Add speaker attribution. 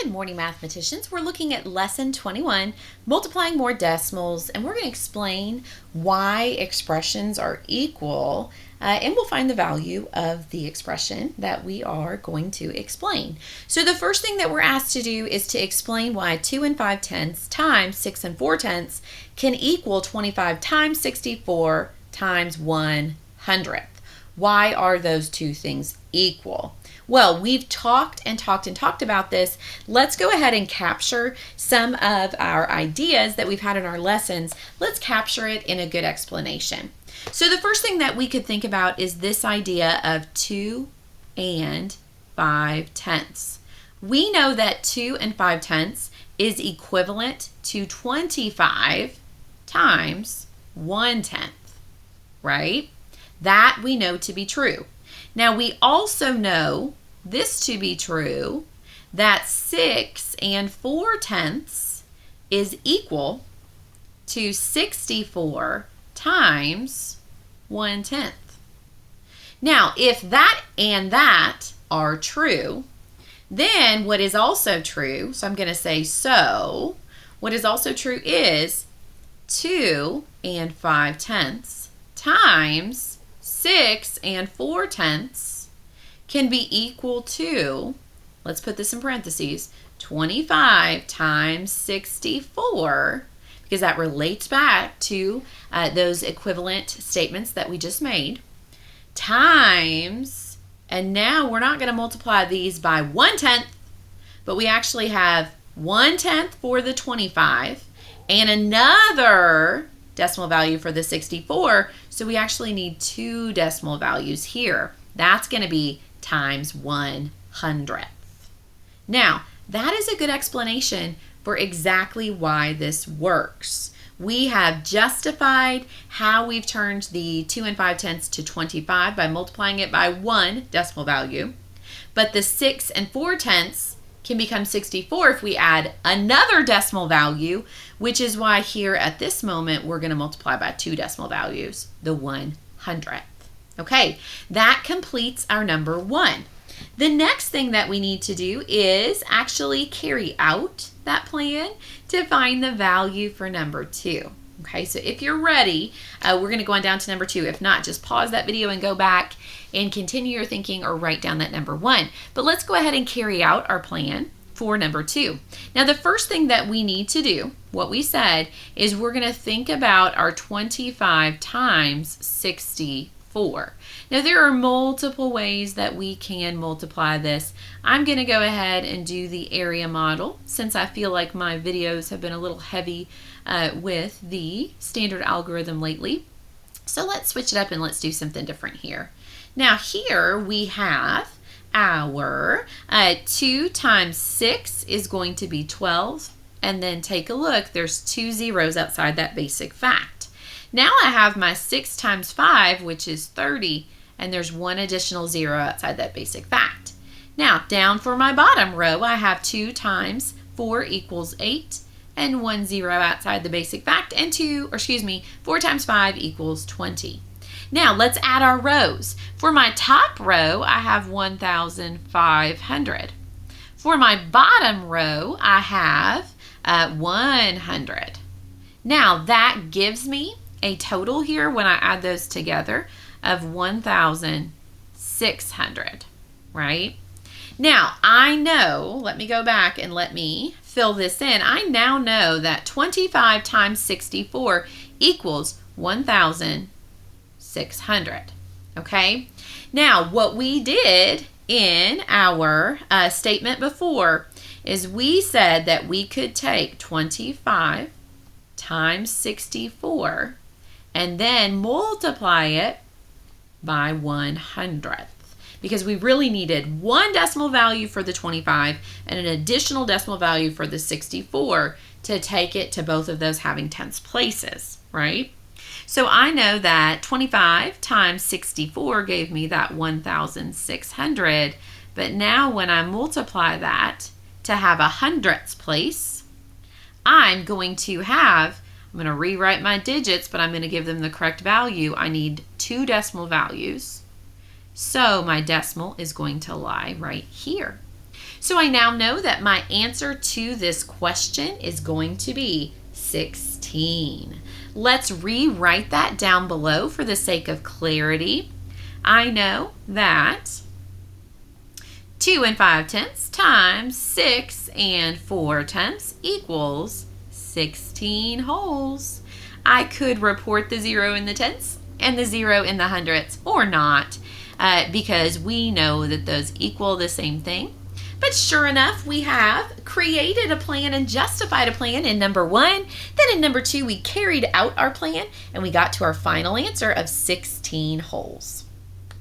Speaker 1: Good morning, mathematicians. We're looking at lesson 21, multiplying more decimals, and we're going to explain why expressions are equal, and we'll find the value of the expression that we are going to explain. So the first thing that we're asked to do is to explain why 2 and 5/10 times 6 and 4/10 can equal 25 times 64 times 1/100th. Why are those two things equal? Well, we've talked about this. Let's go ahead and capture some of our ideas that we've had in our lessons. Let's capture it in a good explanation. So the first thing that we could think about is this idea of 2 and 5/10. We know that 2 and 5/10 is equivalent to 25 times 1/10, right? That we know to be true. Now, we also know this to be true, that 6 and 4/10 is equal to 64 times 1/10. Now, if that and that are true, then what is also true, so I'm going to say so, what is also true is 2 and 5/10 times 6 and 4/10 can be equal to, let's put this in parentheses, 25 times 64, because that relates back to those equivalent statements that we just made, times, and now we're not going to multiply these by 1/10, but we actually have 1/10 for the 25 and another decimal value for the 64, so we actually need two decimal values here. That's going to be times 1/100th. Now, that is a good explanation for exactly why this works. We have justified how we've turned the 2 and 5/10 to 25 by multiplying it by one decimal value, but the 6 and 4/10 can become 64 if we add another decimal value, which is why here at this moment we're going to multiply by two decimal values, the 1/100th. Okay, that completes our number 1. The next thing that we need to do is actually carry out that plan to find the value for number 2. Okay, so if you're ready, we're going to go on down to number 2. If not, just pause that video and go back and continue your thinking or write down that number 1. But let's go ahead and carry out our plan for number 2. Now, the first thing that we need to do, what we said, is we're going to think about our 25 times 64. Now, there are multiple ways that we can multiply this. I'm going to go ahead and do the area model since I feel like my videos have been a little heavy with the standard algorithm lately. So let's switch it up and let's do something different here. Now, here we have our 2 times 6 is going to be 12, and then take a look, there's 2 zeros outside that basic fact. Now I have my 6 times 5, which is 30, and there's one additional 0 outside that basic fact. Now, down for my bottom row, I have 2 times 4 equals 8, and 1 0 outside the basic fact, and 4 times 5 equals 20. Now, let's add our rows. For my top row, I have 1,500. For my bottom row, I have 100. Now, that gives me a total here when I add those together of 1,600, right? Now, I know, let me go back and let me fill this in. I now know that 25 times 64 equals 1,600, okay? Now, what we did in our statement before is we said that we could take 25 times 64 and then multiply it by 1/100th, because we really needed one decimal value for the 25 and an additional decimal value for the 64 to take it to both of those having tenths places, right? So I know that 25 times 64 gave me that 1,600, but now when I multiply that to have a hundredths place, I'm going to rewrite my digits, but I'm going to give them the correct value. I need two decimal values. So my decimal is going to lie right here. So I now know that my answer to this question is going to be 16. Let's rewrite that down below for the sake of clarity. I know that 2 5/10 times 6 4/10 equals 16 wholes. I could report the 0 in the tenths and the 0 in the hundredths or not because we know that those equal the same thing. But sure enough, we have created a plan and justified a plan in number 1. Then in number 2, we carried out our plan and we got to our final answer of 16 wholes.